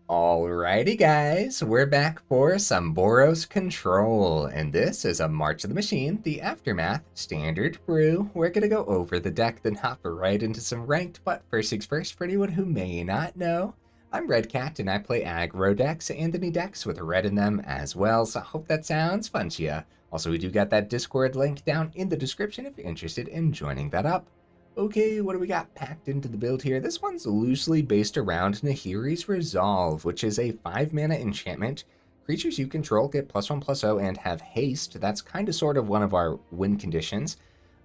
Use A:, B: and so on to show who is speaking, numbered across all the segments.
A: Alrighty guys, we're back for some Boros Control, and this is a March of the Machine, the Aftermath, Standard Brew. We're gonna go over the deck, then hop right into some ranked, but first things first, for anyone who may not know, I'm Red Cat and I play aggro decks and any decks with red in them as well, so I hope that sounds fun to ya. Also, we do got that Discord link down in the description if you're interested in joining that up. Okay, what do we got packed into the build here? This one's loosely based around Nahiri's Resolve, which is a 5-mana enchantment. Creatures you control get +1/+0 and have haste. That's kind of sort of one of our win conditions.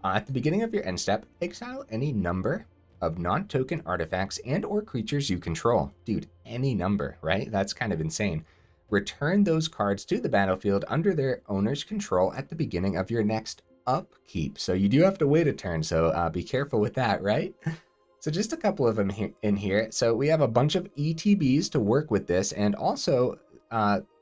A: At the beginning of your end step, exile any number of non-token artifacts and or creatures you control. Dude, any number, right? That's kind of insane. Return those cards to the battlefield under their owner's control at the beginning of your next upkeep. So you do have to wait a turn, so be careful with that, right? So just a couple of them in here. So we have a bunch of ETBs to work with this, and also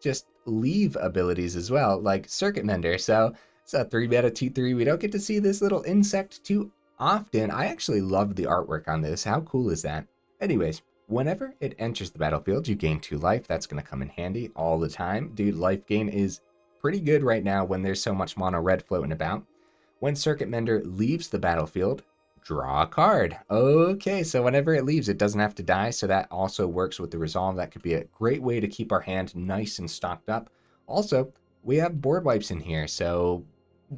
A: just leave abilities as well, like Circuit Mender. So it's a 3-mana 2/3. We don't get to see this little insect too often. I actually love the artwork on this. How cool is that? Anyways, whenever it enters the battlefield, you gain 2 life. That's going to come in handy all the time. Dude, life gain is pretty good right now when there's so much mono red floating about. When Circuit Mender leaves the battlefield, draw a card. Okay, so whenever it leaves, it doesn't have to die, so that also works with the Resolve. That could be a great way to keep our hand nice and stocked up. Also, we have board wipes in here, so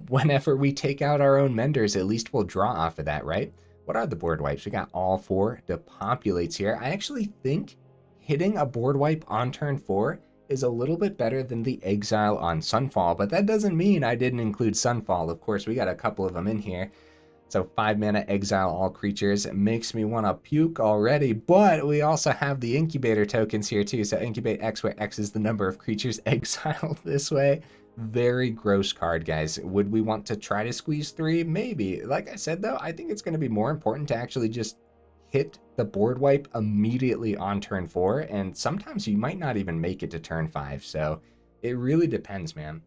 A: whenever we take out our own Menders, at least we'll draw off of that, right? What are the board wipes? We got all 4 Depopulates here. I actually think hitting a board wipe on turn 4 is a little bit better than the exile on Sunfall, but that doesn't mean I didn't include Sunfall. Of course, we got a couple of them in here. So 5-mana exile all creatures. It makes me want to puke already, but we also have the incubator tokens here too. So incubate X, where X is the number of creatures exiled this way. Very gross card, guys. Would we want to try to squeeze 3? Maybe. Like I said, though, I think it's going to be more important to actually just hit the board wipe immediately on turn 4, and sometimes you might not even make it to turn 5, so it really depends, man.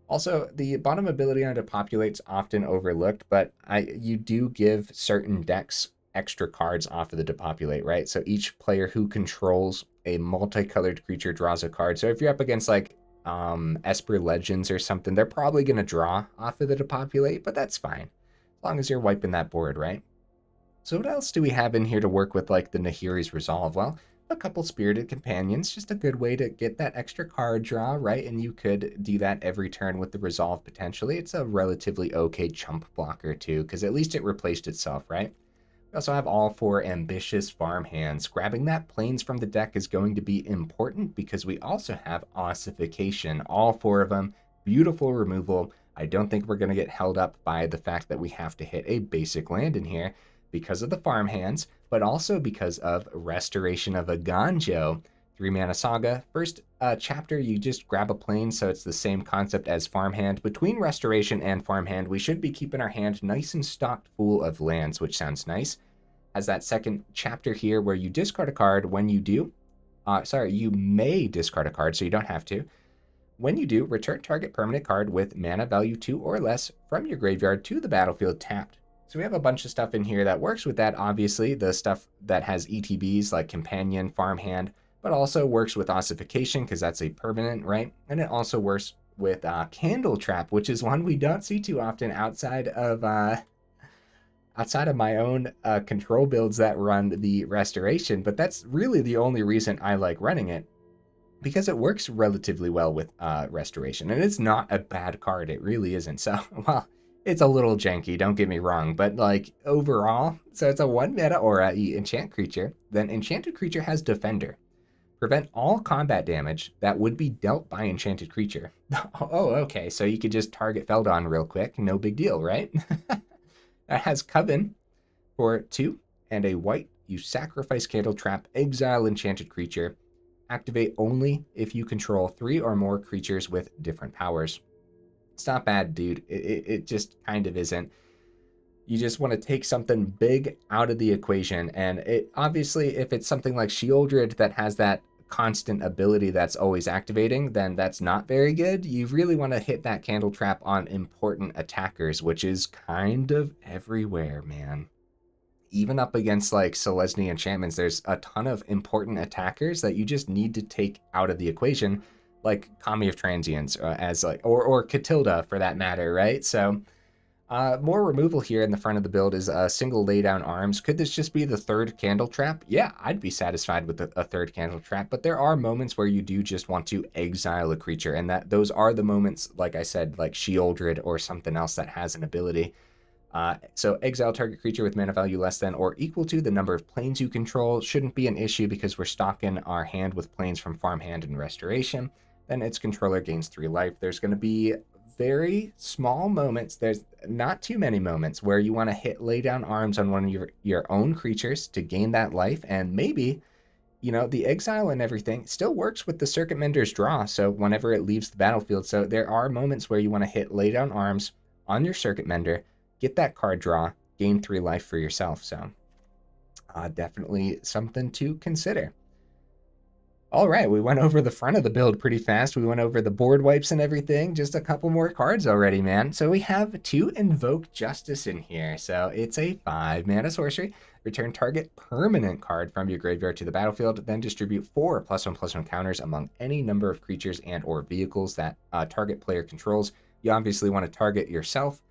A: Also, the bottom ability on Depopulate's often overlooked, but you do give certain decks extra cards off of the Depopulate, right? So each player who controls a multicolored creature draws a card. So if you're up against like Esper Legends or something, they're probably going to draw off of the Depopulate, but that's fine, as long as you're wiping that board, right? So what else do we have in here to work with, like the Nahiri's Resolve? Well, a couple Spirited Companions, just a good way to get that extra card draw, right? And you could do that every turn with the Resolve potentially. It's a relatively okay chump blocker too, because at least it replaced itself, right? We also have all 4 Ambitious Farmhands. Grabbing that Plains from the deck is going to be important because we also have Ossification, all 4 of them. Beautiful removal. I don't think we're going to get held up by the fact that we have to hit a basic land in here, because of the farmhands, but also because of Restoration of Eiganjo. 3-mana saga. First chapter, you just grab a plane, so it's the same concept as farmhand. Between restoration and farmhand, we should be keeping our hand nice and stocked full of lands, which sounds nice. As that second chapter here, where you discard a card. When you do, you may discard a card, so you don't have to. When you do, return target permanent card with mana value 2 or less from your graveyard to the battlefield tapped. So we have a bunch of stuff in here that works with that, obviously, the stuff that has ETBs like Companion, Farmhand, but also works with Ossification because that's a permanent, right? And it also works with Candletrap, which is one we don't see too often outside of my own control builds that run the Restoration, but that's really the only reason I like running it, because it works relatively well with Restoration, and it's not a bad card. It really isn't. So, well, it's a little janky, don't get me wrong, but like overall, so it's a 1-mana aura enchant creature. Then enchanted creature has Defender. Prevent all combat damage that would be dealt by enchanted creature. Oh, okay, so you could just target Feldon real quick, no big deal, right? That has Coven for 2 and a white. You sacrifice Candletrap, exile enchanted creature. Activate only if you control 3 or more creatures with different powers. It's not bad, dude. It just kind of isn't. You just want to take something big out of the equation, and it obviously, if it's something like Shieldred that has that constant ability that's always activating, then that's not very good. You really want to hit that Candletrap on important attackers, which is kind of everywhere, man. even up against like Selesnya enchantments, there's a ton of important attackers that you just need to take out of the equation, like Kami of Transience, as like, or Catilda for that matter, right? So more removal here in the front of the build is a single laydown arms. Could this just be the third Candletrap? Yeah, I'd be satisfied with a third Candletrap, but there are moments where you do just want to exile a creature, and that those are the moments, like I said, like Sheoldred or something else that has an ability. So exile target creature with mana value less than or equal to the number of planes you control shouldn't be an issue because we're stocking our hand with planes from Farmhand and Restoration. Then its controller gains 3 life. There's going to be very small moments, there's not too many moments, where you want to hit lay down arms on one of your own creatures to gain that life, and maybe, you know, the exile and everything still works with the Circuit Mender's draw, so whenever it leaves the battlefield. So there are moments where you want to hit lay down arms on your Circuit Mender, get that card draw, gain 3 life for yourself. So definitely something to consider. All right, we went over the front of the build pretty fast. We went over the board wipes and everything. Just a couple more cards already, man. So we have 2 Invoke Justice in here. So it's a 5 mana sorcery. Return target permanent card from your graveyard to the battlefield, then distribute 4 +1/+1 counters among any number of creatures and or vehicles that target player controls. You obviously want to target yourself.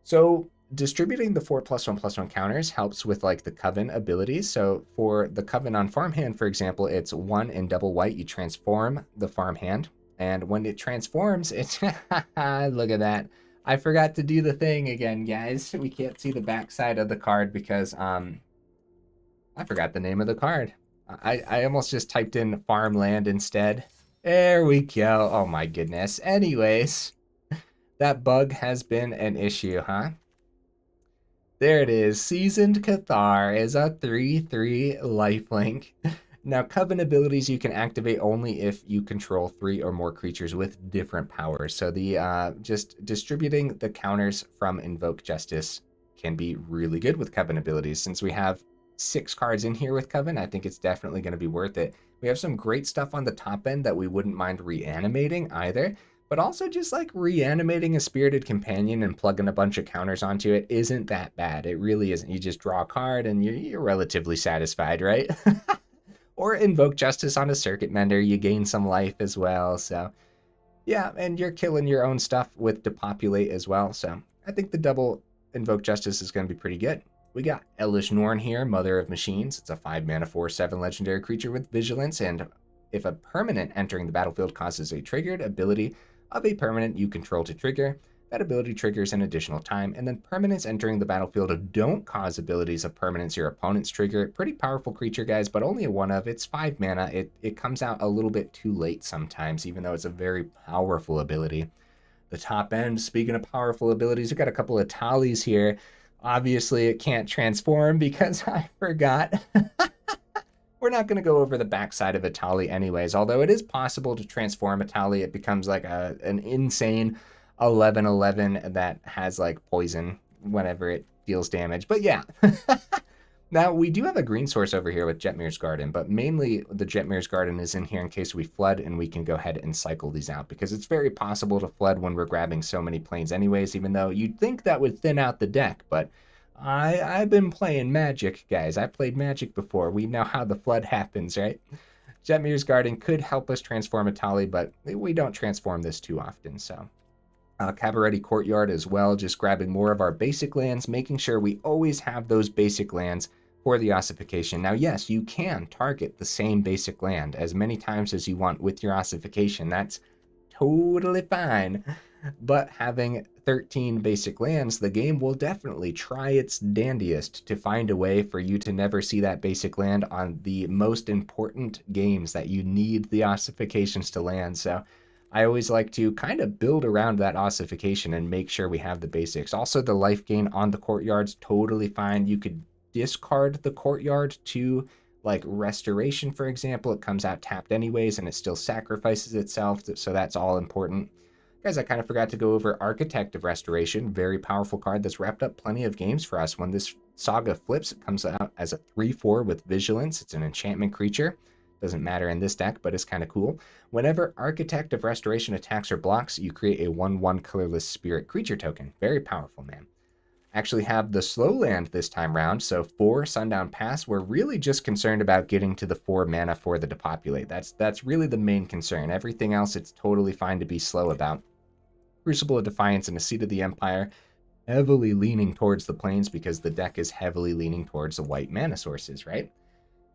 A: So distributing the 4 +1/+1 counters helps with like the Coven abilities. So for the Coven on Farmhand, for example, it's 1 in double white. You transform the Farmhand, and when it transforms, it's look at that. I forgot to do the thing again, guys. We can't see the backside of the card because I forgot the name of the card. I almost just typed in farmland instead. There we go. Oh my goodness. Anyways, that bug has been an issue, huh? There it is. Seasoned Cathar is a 3/3 lifelink. Now, Coven abilities you can activate only if you control 3 or more creatures with different powers. So the just distributing the counters from Invoke Justice can be really good with Coven abilities. Since we have 6 cards in here with Coven, I think it's definitely going to be worth it. We have some great stuff on the top end that we wouldn't mind reanimating either. But also just like reanimating a Spirited Companion and plugging a bunch of counters onto it isn't that bad. It really isn't. You just draw a card and you're relatively satisfied, right? Or Invoke Justice on a Circuit Mender, you gain some life as well. So yeah, and you're killing your own stuff with Depopulate as well. So I think the double Invoke Justice is going to be pretty good. We got Elesh Norn here, Mother of Machines. It's a 5 mana 4/7 legendary creature with Vigilance, and if a permanent entering the battlefield causes a triggered ability of a permanent you control to trigger, that ability triggers an additional time, and then permanents entering the battlefield don't cause abilities of permanents your opponents trigger. Pretty powerful creature, guys, but only a 1 of. It's 5 mana. It comes out a little bit too late sometimes, even though it's a very powerful ability. The top end, speaking of powerful abilities, we've got a couple of Etalis here. Obviously, it can't transform because I forgot. We're not going to go over the backside of Etali anyways, although it is possible to transform Etali. It becomes like an insane 11/11 that has like poison whenever it deals damage. But yeah. Now, we do have a green source over here with Jetmir's Garden, but mainly the Jetmir's Garden is in here in case we flood, and we can go ahead and cycle these out because it's very possible to flood when we're grabbing so many planes anyways, even though you'd think that would thin out the deck, but I've been playing Magic, guys. I played Magic before. We know how the flood happens, right? Jetmir's Garden could help us transform Etali, but we don't transform this too often, so. Cabaretti Courtyard as well, just grabbing more of our basic lands, making sure we always have those basic lands for the Ossification. Now, yes, you can target the same basic land as many times as you want with your Ossification. That's totally fine. But having 13 basic lands, the game will definitely try its dandiest to find a way for you to never see that basic land on the most important games that you need the Ossifications to land. So I always like to kind of build around that Ossification and make sure we have the basics. Also, the life gain on the Courtyard's totally fine. You could discard the Courtyard to like Restoration, for example. It comes out tapped anyways, and it still sacrifices itself, so that's all important. Guys, I kind of forgot to go over Architect of Restoration. Very powerful card that's wrapped up plenty of games for us. When this saga flips, it comes out as a 3/4 with Vigilance. It's an enchantment creature. Doesn't matter in this deck, but it's kind of cool. Whenever Architect of Restoration attacks or blocks, you create a 1/1 colorless spirit creature token. Very powerful, man. actually have the slow land this time round. So for Sundown Pass, we're really just concerned about getting to the 4 mana for the Depopulate. That's really the main concern. Everything else, it's totally fine to be slow about. Crucible of Defiance and a Seat of the Empire, heavily leaning towards the plains because the deck is heavily leaning towards the white mana sources, right?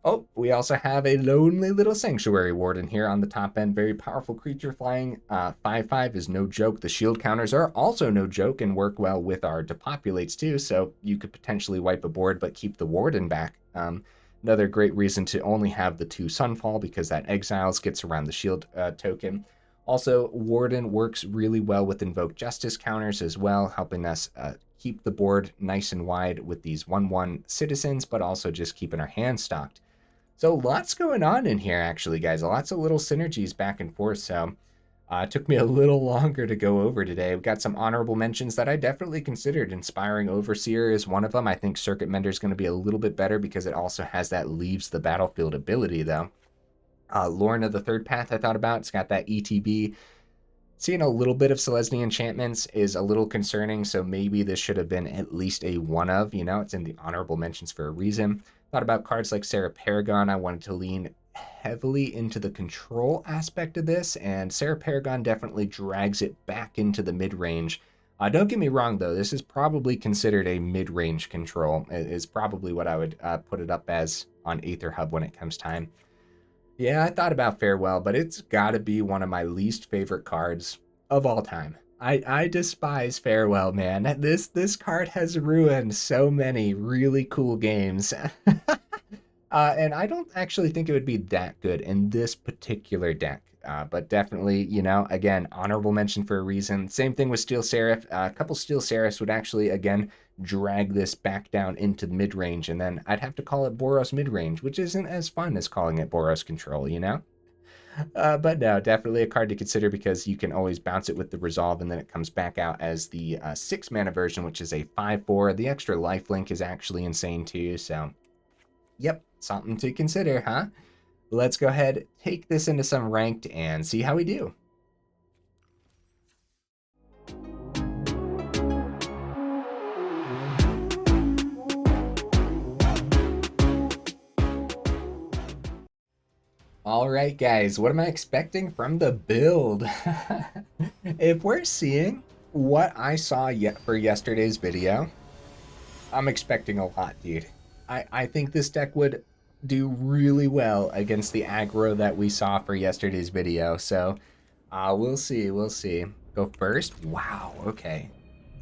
A: Oh, we also have a lonely little Sanctuary Warden here on the top end. Very powerful creature flying. 5/5 is no joke. The shield counters are also no joke and work well with our Depopulates too, so you could potentially wipe a board but keep the Warden back. Another great reason to only have the 2 Sunfall because that exiles gets around the shield token. Also, Warden works really well with Invoke Justice counters as well, helping us keep the board nice and wide with these 1/1 citizens, but also just keeping our hands stocked. So lots going on in here, actually, guys. Lots of little synergies back and forth. So it took me a little longer to go over today. We've got some honorable mentions that I definitely considered. Inspiring Overseer is one of them. I think Circuit Mender is going to be a little bit better because it also has that leaves the battlefield ability, though. Lorna of the Third Path I thought about. It's got that ETB. Seeing a little bit of Selesnya enchantments is a little concerning, so maybe this should have been at least a one of, it's in the honorable mentions for a reason. Thought about cards like Sarah Paragon. I wanted to lean heavily into the control aspect of this, and Sarah Paragon definitely drags it back into the mid-range. Don't get me wrong, though. This is probably considered a mid-range control. It is probably what I would put it up as on Aether Hub when it comes time. Yeah, I thought about Farewell, but it's got to be one of my least favorite cards of all time. I despise Farewell, man. This card has ruined so many really cool games. And I don't actually think it would be that good in this particular deck. But definitely, again, honorable mention for a reason. Same thing with Steel Seraph. A couple Steel Seraphs would actually, again, drag this back down into the mid-range, and then I'd have to call it Boros mid-range, which isn't as fun as calling it Boros control, But no, definitely a card to consider because you can always bounce it with the Resolve, and then it comes back out as the 6 mana version, which is a 5/4. The extra lifelink is actually insane too, so yep, something to consider, huh? Let's go ahead, take this into some ranked, and see how we do. All right, guys, what am I expecting from the build? If we're seeing what I saw for yesterday's video, I'm expecting a lot, dude. I think this deck would do really well against the aggro that we saw for yesterday's video. So we'll see. Go first. Wow, okay.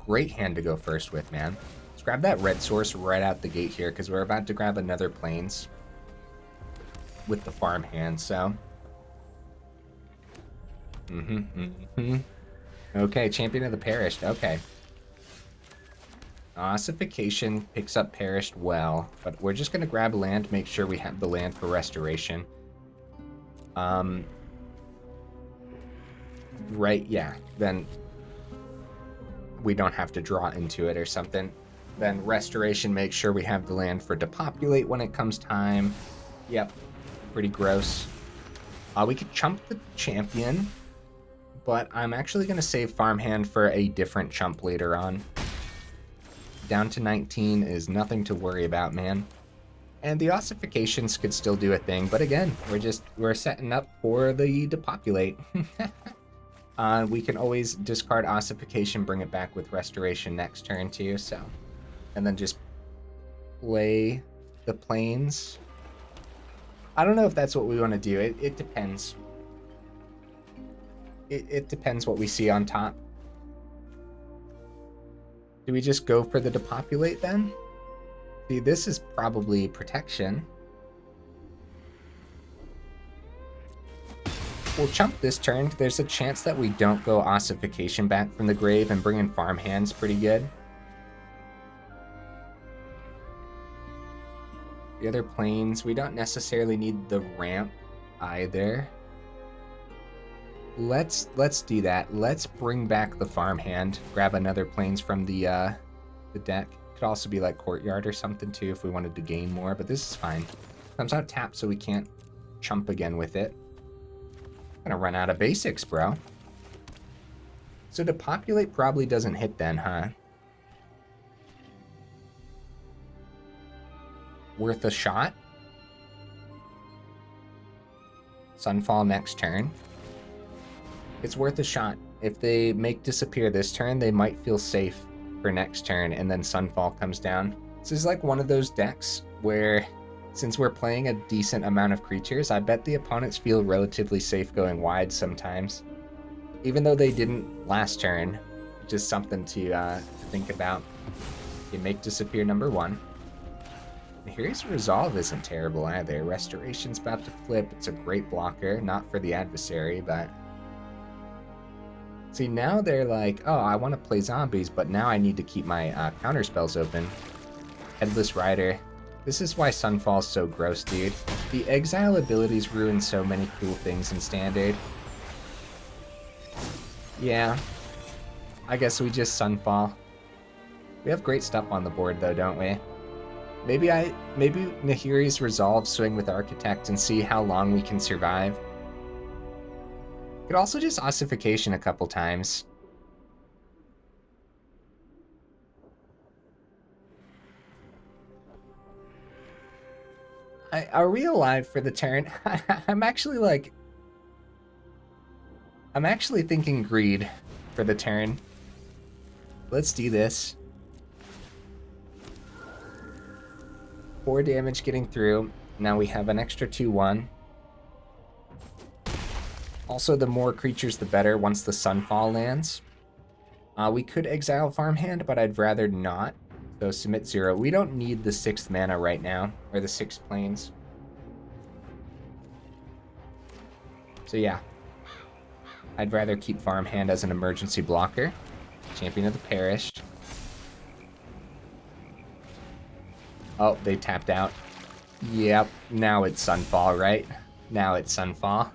A: Great hand to go first with, man. Let's grab that red source right out the gate here because we're about to grab another plains with the farmhand, so. Okay, Champion of the Perished, okay. Ossification picks up Perished well, but we're just gonna grab land, make sure we have the land for Restoration. Right, yeah, then we don't have to draw into it or something. Then Restoration makes sure we have the land for Depopulate when it comes time. Yep. Pretty gross. We could chump the champion, but I'm actually going to save Farmhand for a different chump later on. Down to 19 is nothing to worry about, man. And the Ossifications could still do a thing, but again, we're setting up for the Depopulate. We can always discard Ossification, bring it back with Restoration next turn too, so. And then just play the plains. I don't know if that's what we want to do. It depends. It depends what we see on top. Do we just go for the Depopulate then? See, this is probably protection. We'll chump this turn. There's a chance that we don't go Ossification back from the grave and bring in Farmhand's pretty good. The other planes, we don't necessarily need the ramp either. Let's do that. Let's bring back the Farmhand. Grab another planes from the deck. Could also be like Courtyard or something too if we wanted to gain more, but this is fine. Comes out tapped so we can't chump again with it. Gonna run out of basics, bro. So Depopulate probably doesn't hit then, huh? worth a shot. Sunfall next turn. It's worth a shot. If they make disappear this turn, they might feel safe for next turn, and then Sunfall comes down. This is like one of those decks where, since we're playing a decent amount of creatures, I bet the opponents feel relatively safe going wide sometimes. Even though they didn't last turn, which is something to think about. You make disappear number 1. Nahiri's Resolve isn't terrible either. Restoration's about to flip. It's a great blocker, not for the adversary, but... See, now they're like, oh, I want to play zombies, but now I need to keep my counter spells open. Headless Rider. This is why Sunfall's so gross, dude. The exile abilities ruin so many cool things in Standard. Yeah. I guess we just Sunfall. We have great stuff on the board, though, don't we? Maybe Nahiri's Resolve swing with Architect and see how long we can survive. Could also just Ossification a couple times. Are we alive for the turn? I'm actually thinking greed for the turn. Let's do this. 4 damage getting through. Now we have an extra 2/1. Also, the more creatures, the better once the Sunfall lands. We could exile Farmhand, but I'd rather not. So submit 0. We don't need the 6th mana right now, or the 6 planes. So yeah. I'd rather keep Farmhand as an emergency blocker. Champion of the Perished. Oh, they tapped out. Yep, now it's Sunfall, right? Now it's Sunfall.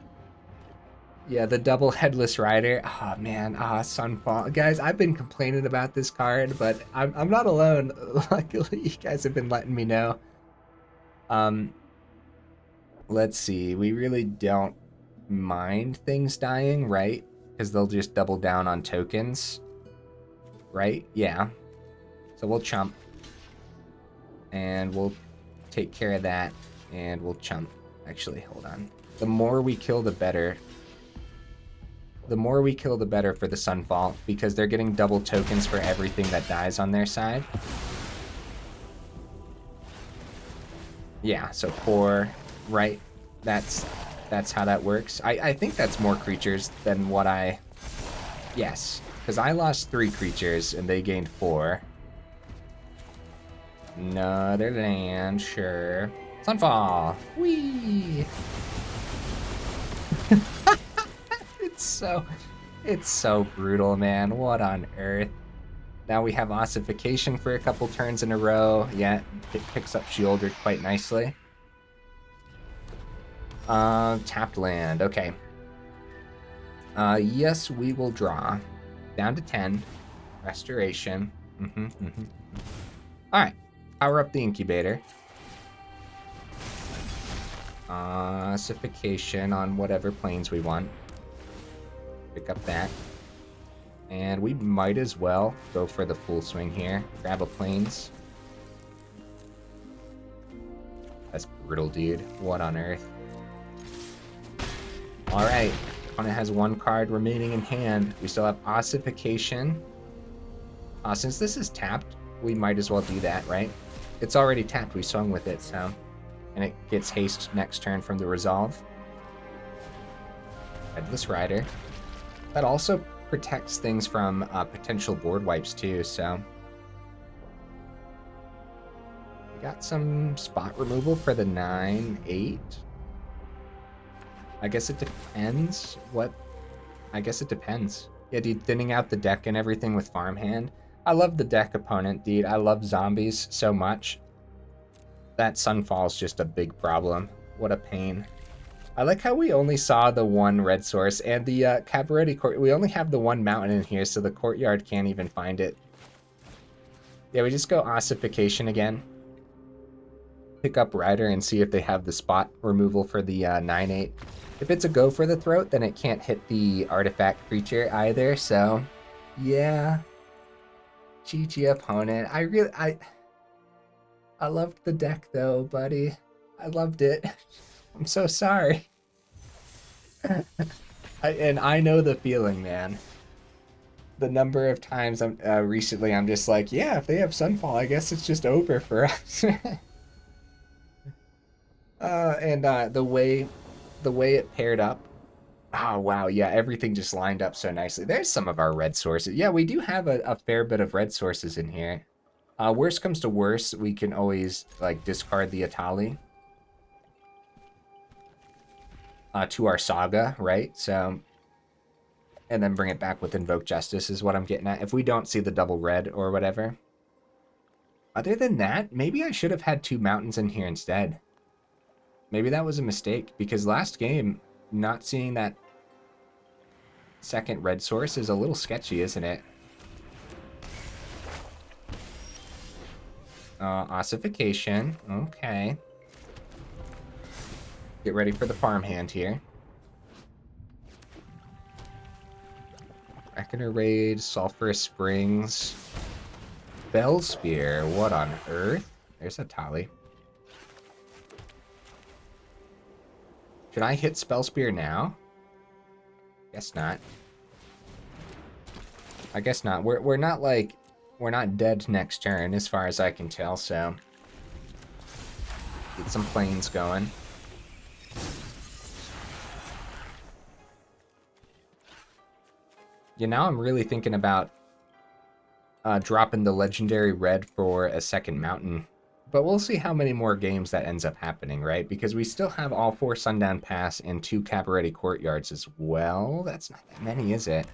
A: Yeah, the double Headless Rider. Oh, man. Sunfall. Guys, I've been complaining about this card, but I'm not alone. Luckily, you guys have been letting me know. Let's see. We really don't mind things dying, right? Because they'll just double down on tokens. Right? Yeah. So we'll chump. And we'll take care of that. And we'll chump. Actually, hold on. The more we kill, the better. The more we kill, the better for the Sunfall, because they're getting double tokens for everything that dies on their side. Yeah, so 4, right? That's how that works. I think that's more creatures than what I... Yes, because I lost 3 creatures and they gained 4. Another land, sure. Sunfall! Whee! It's so brutal, man. What on earth? Now we have Ossification for a couple turns in a row. Yeah, it picks up Shieldred quite nicely. Tapped land. Okay. Yes, we will draw. Down to 10. Restoration. Alright. Power up the Incubator. Ossification on whatever planes we want. Pick up that. And we might as well go for the full swing here. Grab a planes. That's brutal, dude. What on earth? Alright. Opponent has 1 card remaining in hand. We still have Ossification. Since this is tapped, we might as well do that, right? It's already tapped. We swung with it, so... And it gets haste next turn from the Resolve. Headless Rider. That also protects things from potential board wipes too, so... We got some spot removal for the 9/8. I guess it depends what... I guess it depends. Yeah, dude, thinning out the deck and everything with Farmhand. I love the deck opponent, dude. I love zombies so much. That Sunfall's just a big problem. What a pain. I like how we only saw the 1 red source, and the Cabaretti Courtyard. We only have the 1 mountain in here, so the Courtyard can't even find it. Yeah, we just go Ossification again. Pick up Rider and see if they have the spot removal for the 9/8. If it's a go for the throat, then it can't hit the artifact creature either, so... Yeah. GG opponent. I loved the deck though, buddy. I loved it. I'm so sorry. And I know the feeling, man. The number of times recently I'm just like, yeah, if they have Sunfall, I guess it's just over for us. The way it paired up. Oh wow, yeah, everything just lined up so nicely. There's some of our red sources. Yeah, we do have a fair bit of red sources in here. Worst comes to worst, we can always like discard the Etali to our Saga, right? So, and then bring it back with Invoke Justice is what I'm getting at. If we don't see the double red or whatever. Other than that, maybe I should have had 2 mountains in here instead. Maybe that was a mistake, because last game, not seeing that second red source is a little sketchy, isn't it? Ossification. Okay. Get ready for the farmhand here. Reckoner Raid, Sulphurous Springs. Bell Spear. What on earth? There's a Etali. Should I hit Spell Spear now? Guess not. I guess not. We're not like, we're not dead next turn as far as I can tell, so get some planes going. Yeah, now I'm really thinking about dropping the legendary red for a second mountain. But we'll see how many more games that ends up happening, right? Because we still have all 4 Sundown Pass and 2 Cabaretti Courtyards as well. That's not that many, is it?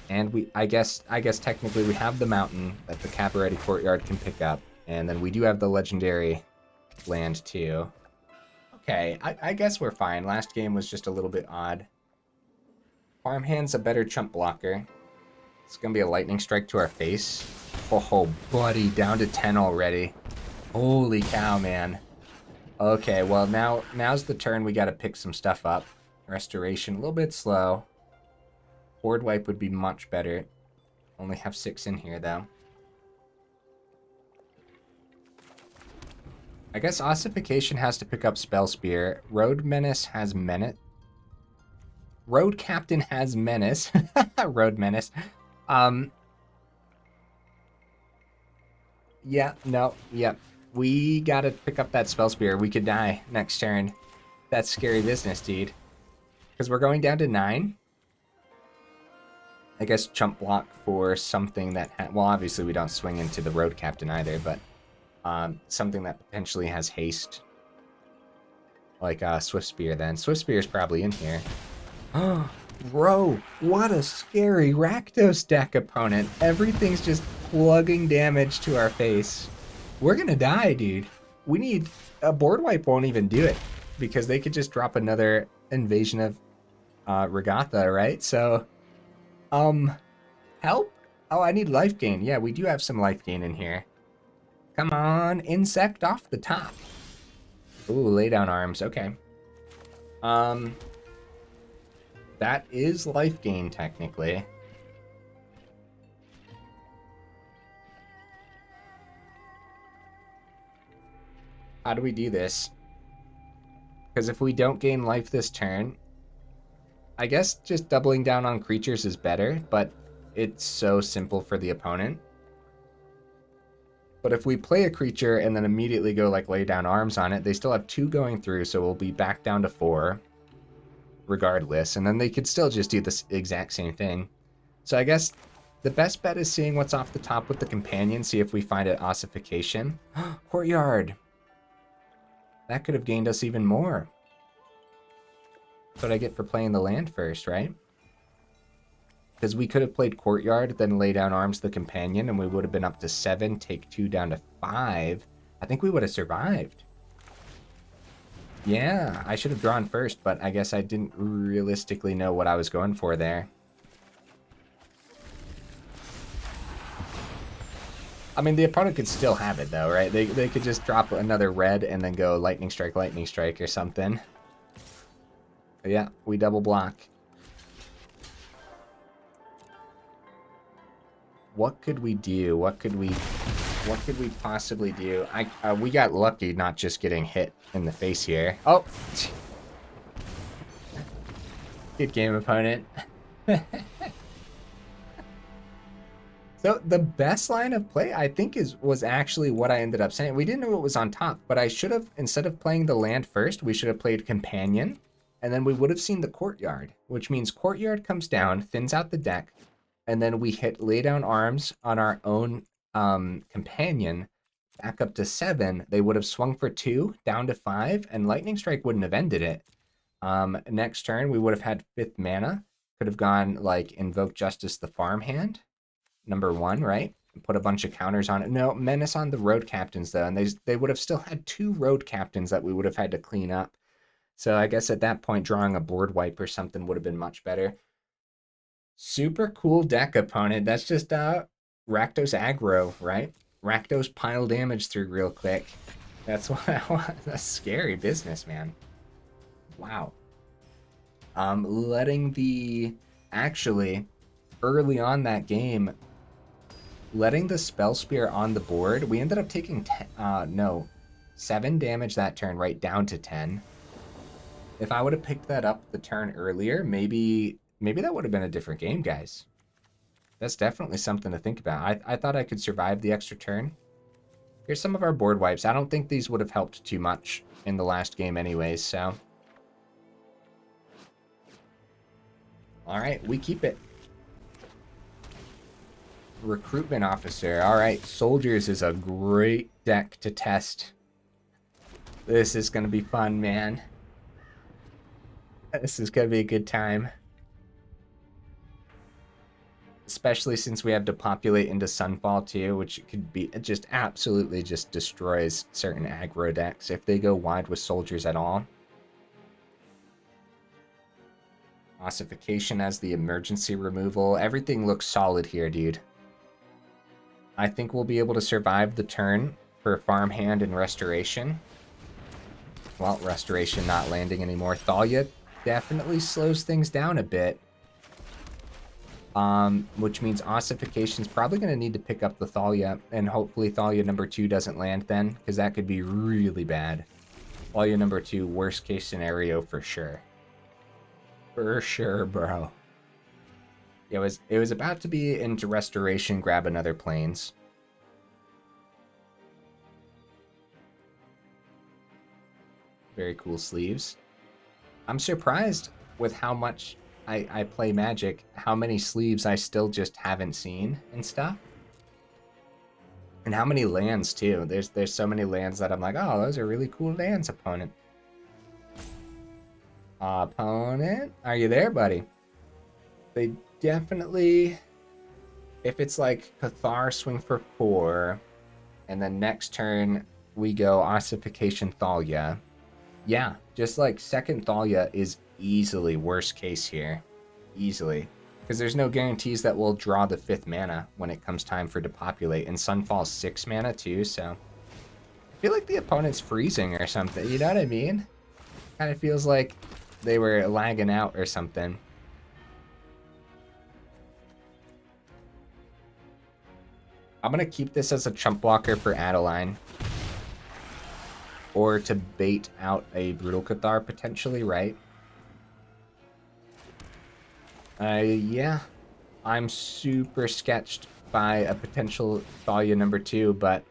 A: And I guess technically we have the mountain that the Cabaretti Courtyard can pick up. And then we do have the legendary land too. Okay, I guess we're fine. Last game was just a little bit odd. Farmhand's a better chump blocker. It's gonna be a lightning strike to our face. Oh, buddy, down to 10 already. Holy cow, man. Okay, well, now's the turn we gotta pick some stuff up. Restoration, a little bit slow. Board wipe would be much better. Only have 6 in here, though. I guess Ossification has to pick up Spell Spear. Road Menace has Menace. Road Captain has Menace. Road Menace. Yeah, no, yep. We gotta pick up that Spell Spear. We could die next turn. That's scary business, dude. Because we're going down to 9. I guess chump block for something that... well, obviously we don't swing into the Road Captain either, but something that potentially has haste. Like Swift Spear then. Swift Spear is probably in here. Oh, bro, what a scary Rakdos deck opponent. Everything's just plugging damage to our face. We're gonna die, dude. We need... a board wipe won't even do it, because they could just drop another Invasion of Regatta, right? So, help? Oh, I need life gain. Yeah, we do have some life gain in here. Come on, insect off the top. Ooh, lay down arms. Okay. That is life gain, technically. How do we do this? Because if we don't gain life this turn, I guess just doubling down on creatures is better, but it's so simple for the opponent. But if we play a creature and then immediately go like lay down arms on it, they still have 2 going through, so we'll be back down to 4 regardless, and then they could still just do the exact same thing. So I guess the best bet is seeing what's off the top with the companion, see if we find an Ossification. Courtyard! That could have gained us even more. That's what I get for playing the land first, right? Because we could have played Courtyard, then lay down arms the companion, and we would have been up to 7, take 2 down to 5. I think we would have survived. Yeah, I should have drawn first, but I guess I didn't realistically know what I was going for there. I mean, the opponent could still have it, though, right? They could just drop another red and then go lightning strike, or something. But yeah, we double block. What could we do? What could we... What could we possibly do? We got lucky not just getting hit in the face here. Oh! Good game, opponent. So the best line of play, I think, was actually what I ended up saying. We didn't know what was on top, but I should have, instead of playing the land first, we should have played Companion, and then we would have seen the Courtyard, which means Courtyard comes down, thins out the deck, and then we hit Lay Down Arms on our own Companion, back up to 7. They would have swung for 2, down to 5, and Lightning Strike wouldn't have ended it. Next turn, we would have had 5th mana. Could have gone, like, Invoke Justice the Farmhand. Number 1, right? Put a bunch of counters on it. No, Menace on the Road Captains, though, and they would have still had 2 Road Captains that we would have had to clean up. So I guess at that point, drawing a board wipe or something would have been much better. Super cool deck, opponent. That's just Rakdos aggro, right? Rakdos pile damage through real quick. That's what I want. That's scary business, man. Wow. Letting the... Actually, early on that game, letting the Spell Spear on the board, we ended up taking 7 damage that turn, right down to 10. If I would have picked that up the turn earlier, maybe that would have been a different game, guys. That's definitely something to think about. I thought I could survive the extra turn. Here's some of our board wipes. I don't think these would have helped too much in the last game anyways, so. All right, we keep it. Recruitment Officer. All right, Soldiers is a great deck to test. This is going to be fun, man. This is going to be a good time. Especially since we have Depopulate into Sunfall too, which could be, it just absolutely just destroys certain aggro decks if they go wide with Soldiers at all. Ossification as the emergency removal. Everything looks solid here, dude. I think we'll be able to survive the turn for Farmhand and Restoration. Well, Restoration not landing anymore. Thalia definitely slows things down a bit. Which means Ossification's probably going to need to pick up the Thalia, and hopefully Thalia number 2 doesn't land then, because that could be really bad. Thalia number 2, worst case scenario for sure. For sure, bro. It was about to be into Restoration, grab another Plains. Very cool sleeves. I'm surprised with how much I play Magic, how many sleeves I still just haven't seen and stuff. And how many lands too. There's so many lands that I'm like, oh, those are really cool lands, opponent. Opponent? Are you there, buddy? They definitely, if it's like Cathar swing for 4, and then next turn we go Ossification Thalia. Yeah, just like second Thalia is easily worst case here. Easily. Because there's no guarantees that we'll draw the 5th mana when it comes time for Depopulate. And Sunfall's 6 mana too, so. I feel like the opponent's freezing or something, you know what I mean? Kind of feels like they were lagging out or something. I'm going to keep this as a chump blocker for Adeline. Or to bait out a Brutal Cathar potentially, right? Yeah. I'm super sketched by a potential Thalia number 2, but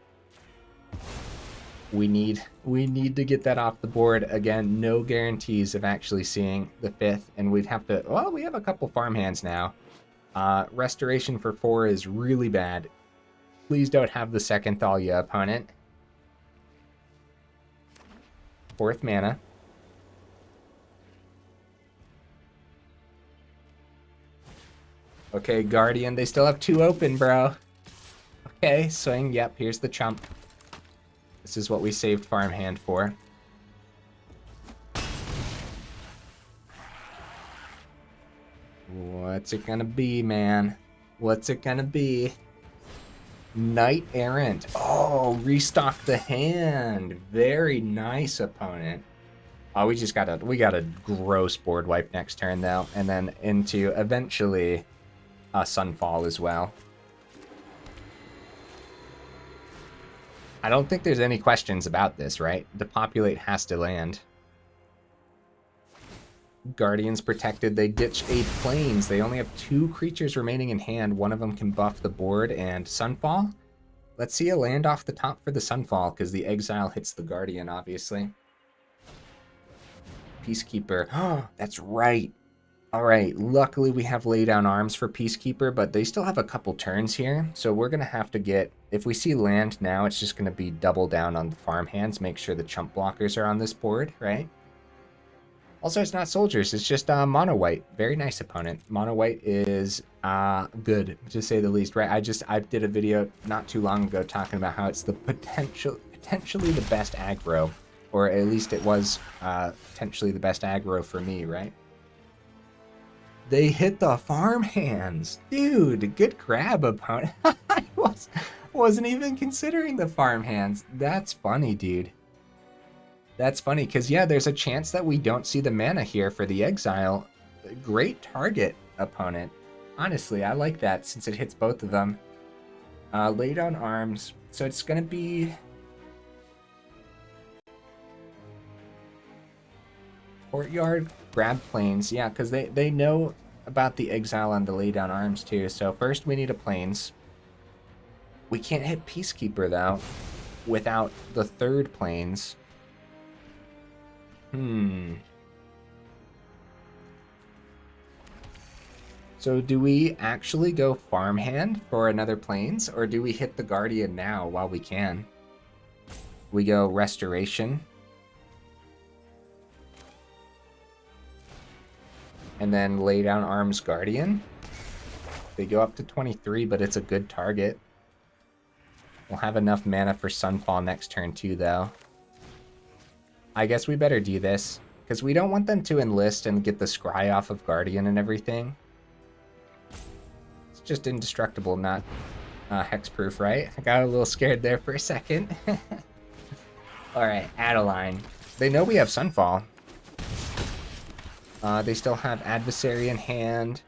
A: we need to get that off the board. Again, no guarantees of actually seeing the 5th, and we'd have to, well, we have a couple farmhands now. Restoration for 4 is really bad. Please don't have the second Thalia, opponent. 4th mana. Okay, Guardian, they still have 2 open, bro. Okay, swing, yep, here's the chump. This is what we saved Farmhand for. What's it gonna be, man? What's it gonna be? Knight Errant. Oh, restock the hand. Very nice, opponent. Oh, we got a gross board wipe next turn, though. And then into, eventually, Sunfall as well. I don't think there's any questions about this, right? Depopulate has to land. Guardians protected. They ditch 8 planes. They only have 2 creatures remaining in hand. One of them can buff the board and Sunfall. Let's see a land off the top for the Sunfall, because the exile hits the Guardian, obviously. Peacekeeper. Oh, that's right. All right, luckily we have lay down arms for Peacekeeper, but they still have a couple turns here. So we're going to have to get, if we see land now, it's just going to be double down on the farmhands, make sure the chump blockers are on this board, right? Also, it's not soldiers, it's just mono white. Very nice opponent. Mono white is good, to say the least, right? I did a video not too long ago talking about how it's the potentially the best aggro, or at least it was potentially the best aggro for me, right? They hit the farmhands. Dude, good grab, opponent. I wasn't even considering the farmhands. That's funny, dude. That's funny, because, yeah, there's a chance that we don't see the mana here for the exile. Great target, opponent. Honestly, I like that, since it hits both of them. Lay down arms. So it's going to be... Courtyard, grab planes. Yeah, because they know about the exile and the lay down arms, too. So first we need a planes. We can't hit Peacekeeper, though, without the 3rd planes. So do we actually go farmhand for another planes, or do we hit the Guardian now while we can? We go Restoration. And then lay down arms Guardian. They go up to 23, but it's a good target. We'll have enough mana for Sunfall next turn too, though. I guess we better do this, because we don't want them to enlist and get the scry off of Guardian and everything. It's just indestructible, not hexproof, right? I got a little scared there for a second. Alright, Adeline. They know we have Sunfall. They still have Adversary in hand.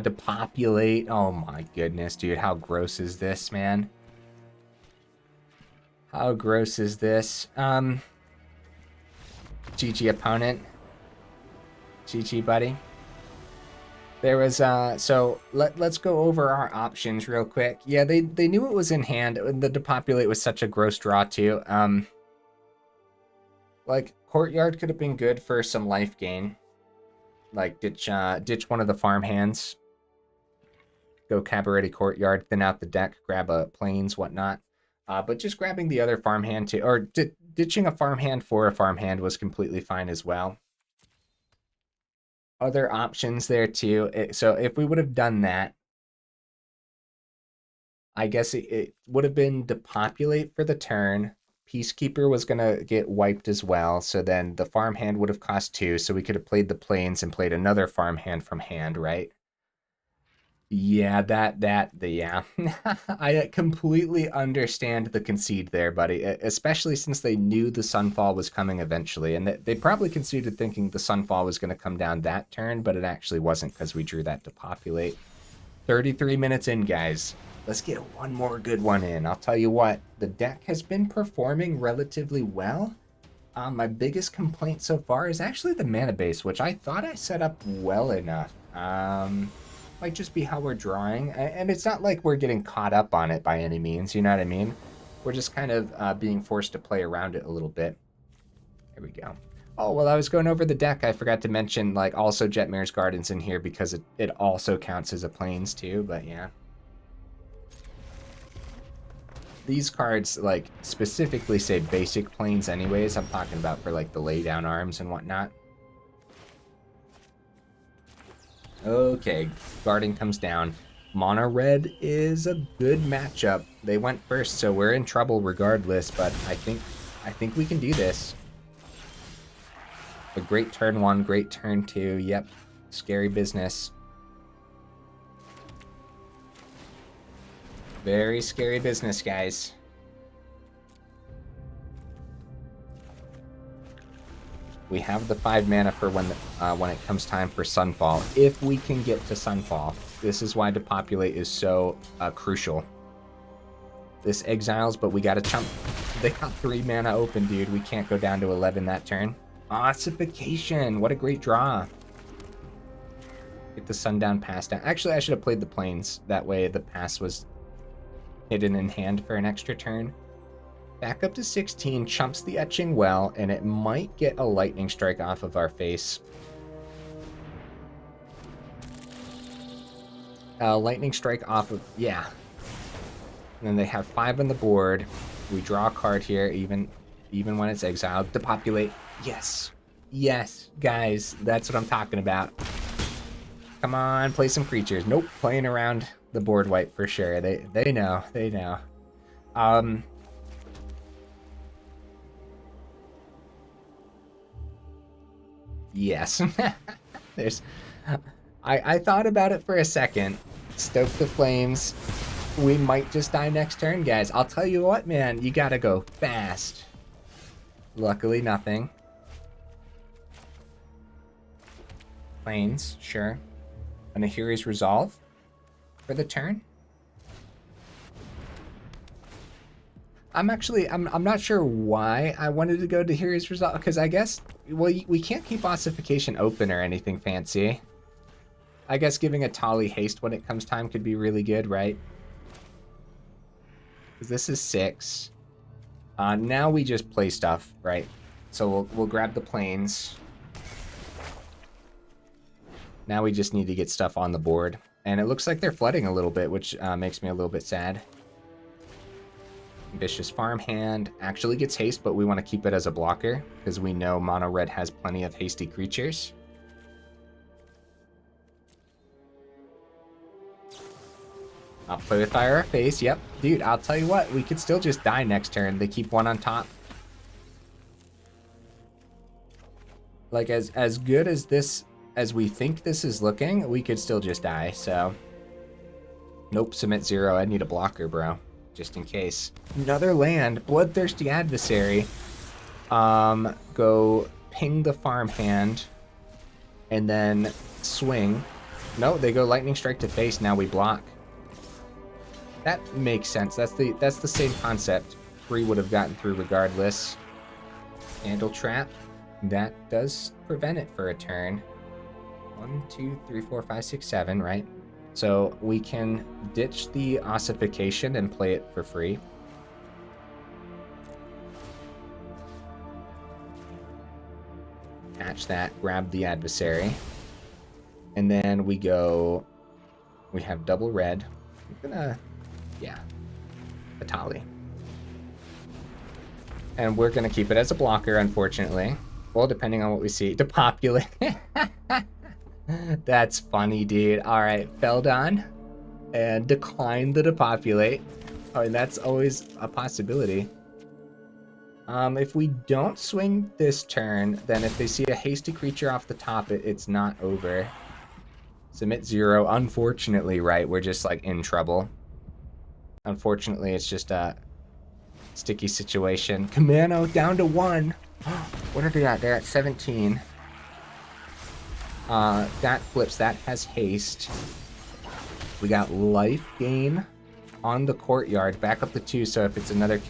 A: Depopulate. Oh my goodness, dude. How gross is this, man? How gross is this? GG, opponent. GG, buddy. There was, so let's go over our options real quick. Yeah, they knew it was in hand. The Depopulate was such a gross draw, too. Like, Courtyard could have been good for some life gain. Like, ditch one of the farmhands. Go Cabaretti Courtyard, thin out the deck, grab a plains, whatnot. But just grabbing the other farmhand too, or ditching a farmhand for a farmhand was completely fine as well. Other options there too. So if we would have done that, I guess it would have been Depopulate for the turn. Peacekeeper was going to get wiped as well, so then the farmhand would have cost 2, so we could have played the plains and played another farmhand from hand, right? Yeah, yeah. I completely understand the concede there, buddy, especially since they knew the Sunfall was coming eventually, and they probably conceded thinking the Sunfall was going to come down that turn, but it actually wasn't because we drew that Depopulate. 33 minutes in, guys. Let's get one more good one in. I'll tell you what, the deck has been performing relatively well. My biggest complaint so far is actually the mana base, which I thought I set up well enough. Might just be how we're drawing, and it's not like we're getting caught up on it by any means, you know what I mean? We're just kind of being forced to play around it a little bit. There we go. Oh, well, I was going over the deck. I forgot to mention, like, also Jetmir's Garden's in here because it also counts as a plains too, but yeah. These cards, like, specifically say basic plains anyways. I'm talking about for, like, the laydown arms and whatnot. Okay, Garden comes down. Mono red is a good matchup. They went first, so we're in trouble regardless, but I think we can do this. A great turn 1, great turn 2. Yep, scary business. Very scary business, guys. We have the 5 mana for when it comes time for Sunfall, if we can get to Sunfall. This is why Depopulate is so crucial. this Exiles, but we gotta chump. They got 3 mana open, dude. We can't go down to 11 that turn. Ossification, what a great draw. Get the Sundown Pass down. Actually, I should have played the Plains. That way the pass was hidden in hand for an extra turn. Back up to 16, chumps the Etching Well, and it might get a Lightning Strike off of our face. Lightning Strike off of, yeah. And then they have 5 on the board. We draw a card here, even when it's exiled. Depopulate, yes. Yes, guys, that's what I'm talking about. Come on, play some creatures. Nope, playing around the board wipe for sure. They know, they know. Yes. I thought about it for a second. Stoke the Flames. We might just die next turn, guys. I'll tell you what, man. You gotta go fast. Luckily, nothing. Plains, sure. A Nahiri's Resolve for the turn. I'm not sure why I wanted to go to Nahiri's Resolve, because I guess, well, we can't keep Ossification open or anything fancy. I guess giving Etali haste when it comes time could be really good, right? Because this is 6. Now we just play stuff, right? So we'll grab the Plains. Now we just need to get stuff on the board. And it looks like they're flooding a little bit, which makes me a little bit sad. Ambitious Farmhand actually gets haste, but we want to keep it as a blocker because we know mono red has plenty of hasty creatures. I'll play with Fire Face. Yep, dude, I'll tell you what, we could still just die next turn. They keep 1 on top. Like as good as this, as we think this is looking, we could still just die. So, nope, submit 0. I need a blocker, bro, just in case. Another land, Bloodthirsty Adversary. Go ping the Farmhand, and then swing. No, they go Lightning Strike to face. Now we block. That makes sense. That's the same concept. 3 would have gotten through regardless. Candletrap. That does prevent it for a turn. 1, 2, 3, 4, 5, 6, 7, right? So we can ditch the Ossification and play it for free. Catch that, grab the Adversary. And then we go, we have double red. I'm gonna, yeah, Etali. And we're gonna keep it as a blocker, unfortunately. Well, depending on what we see. Depopulate. That's funny, dude. Alright, Feldon. And decline the Depopulate. I mean, that's always a possibility. If we don't swing this turn, then if they see a hasty creature off the top, it's not over. Submit 0. Unfortunately, right, we're just like in trouble. Unfortunately, it's just a sticky situation. Commando down to 1. What are they at? They're at 17. That flips. That has haste. We got life gain on the Courtyard. Back up to 2, so if it's another...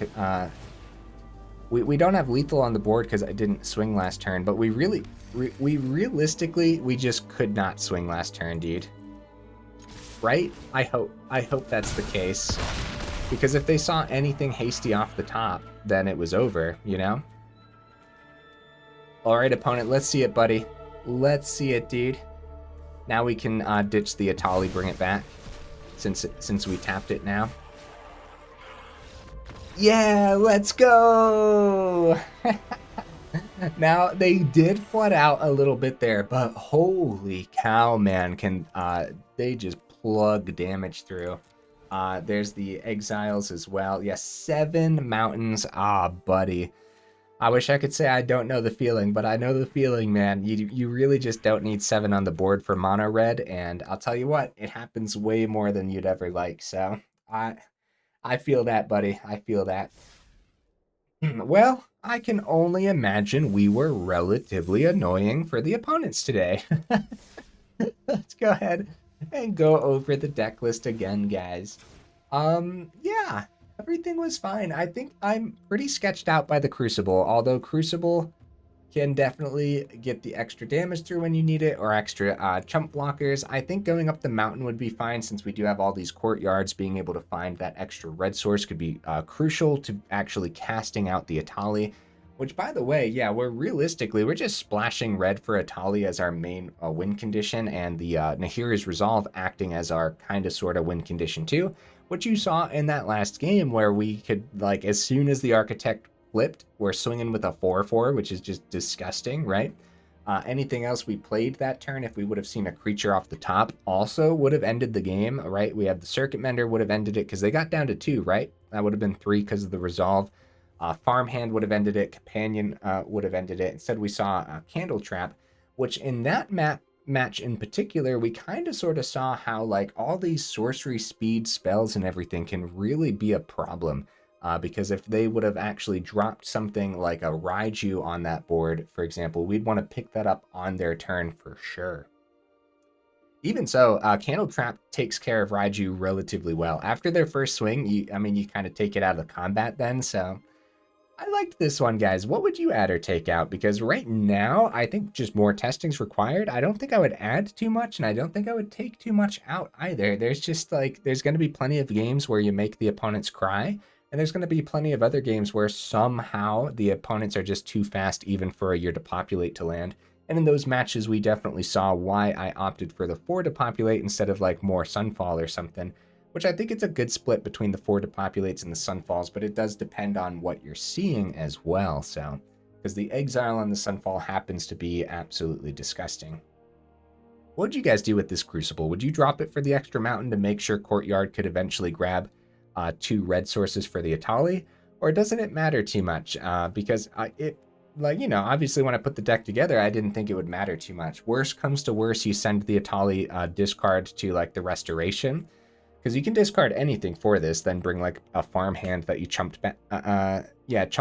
A: we don't have lethal on the board because I didn't swing last turn, but we realistically, we just could not swing last turn, dude. Right? I hope that's the case. Because if they saw anything hasty off the top, then it was over, you know? Alright, opponent, let's see it, buddy. Let's see it, dude. Now we can ditch the Etali, bring it back, since we tapped it now. Yeah, let's go! Now, they did flood out a little bit there, but holy cow, man, can they just plug damage through. There's the Exiles as well. Yes, 7 mountains. Ah, buddy. I wish I could say I don't know the feeling, but I know the feeling, man. You really just don't need 7 on the board for mono red, and I'll tell you what, it happens way more than you'd ever like, so I feel that, buddy. I feel that. Well, I can only imagine we were relatively annoying for the opponents today. Let's go ahead and go over the deck list again, guys. Yeah. Everything was fine. I think I'm pretty sketched out by the Crucible, although Crucible can definitely get the extra damage through when you need it, or extra chump blockers. I think going up the mountain would be fine, since we do have all these courtyards. Being able to find that extra red source could be crucial to actually casting out the Etali, which, by the way, yeah, we're just splashing red for Etali as our main win condition, and the Nahiri's Resolve acting as our kind of sort of win condition too, which you saw in that last game where we could, like, as soon as the Architect flipped, we're swinging with a 4/4, which is just disgusting, right? Anything else we played that turn, if we would have seen a creature off the top, also would have ended the game, right? We have the Circuit Mender would have ended it, because they got down to 2, right? That would have been 3 because of the Resolve. Farmhand would have ended it. Companion would have ended it. Instead, we saw Candletrap, which in that match in particular, we kind of sort of saw how, like, all these sorcery speed spells and everything can really be a problem. Because if they would have actually dropped something like a Raiju on that board, for example, we'd want to pick that up on their turn for sure. Even so, Candletrap takes care of Raiju relatively well. After their first swing, you kind of take it out of the combat then, so I liked this one, guys. What would you add or take out? Because right now, I think just more testing's required. I don't think I would add too much, and I don't think I would take too much out either. There's just, like, there's going to be plenty of games where you make the opponents cry, and there's going to be plenty of other games where somehow the opponents are just too fast even for your Depopulate to land. And in those matches, we definitely saw why I opted for the 4 Depopulate instead of, like, more Sunfall or something, which I think it's a good split between the 4 Depopulates and the Sunfalls, but it does depend on what you're seeing as well, so, because the Exile on the Sunfall happens to be absolutely disgusting. What would you guys do with this Crucible? Would you drop it for the extra mountain to make sure Courtyard could eventually grab 2 red sources for the Etali, or doesn't it matter too much? Because obviously when I put the deck together, I didn't think it would matter too much. Worst comes to worst, you send the Etali discard to, like, the Restoration, because you can discard anything for this, then bring, like, a farmhand that you chump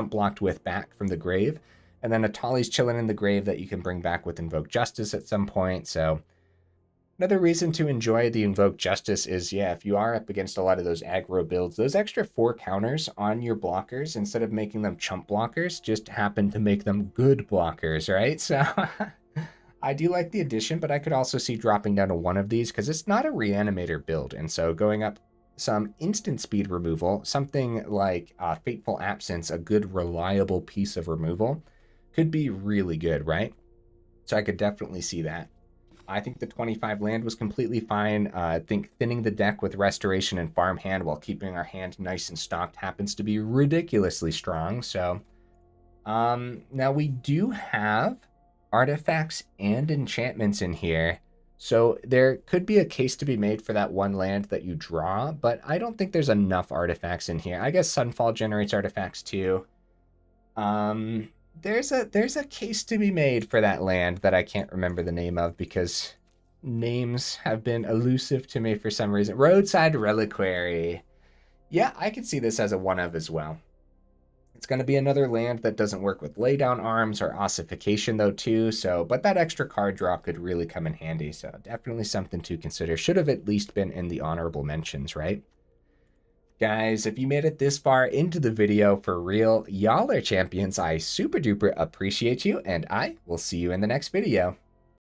A: blocked with back from the grave, and then Etali's chilling in the grave that you can bring back with Invoke Justice at some point. So another reason to enjoy the Invoke Justice is, yeah, if you are up against a lot of those aggro builds, those extra 4 counters on your blockers, instead of making them chump blockers, just happen to make them good blockers, right? So I do like the addition, but I could also see dropping down to 1 of these, because it's not a reanimator build, and so going up some instant speed removal, something like Fateful Absence, a good reliable piece of removal, could be really good, right? So I could definitely see that. I think the 25 land was completely fine. I think thinning the deck with Restoration and Farmhand while keeping our hand nice and stocked happens to be ridiculously strong. So now we do have artifacts and enchantments in here. So there could be a case to be made for that 1 land that you draw, but I don't think there's enough artifacts in here. I guess Sunfall generates artifacts too. There's a case to be made for that land that I can't remember the name of, because names have been elusive to me for some reason. Roadside Reliquary. Yeah, I could see this as a 1 of as well. It's going to be another land that doesn't work with laydown arms or ossification though too, so, but that extra card draw could really come in handy, so definitely something to consider. Should have at least been in the honorable mentions, right? Guys, if you made it this far into the video, for real, y'all are champions. I super duper appreciate you, and I will see you in the next video.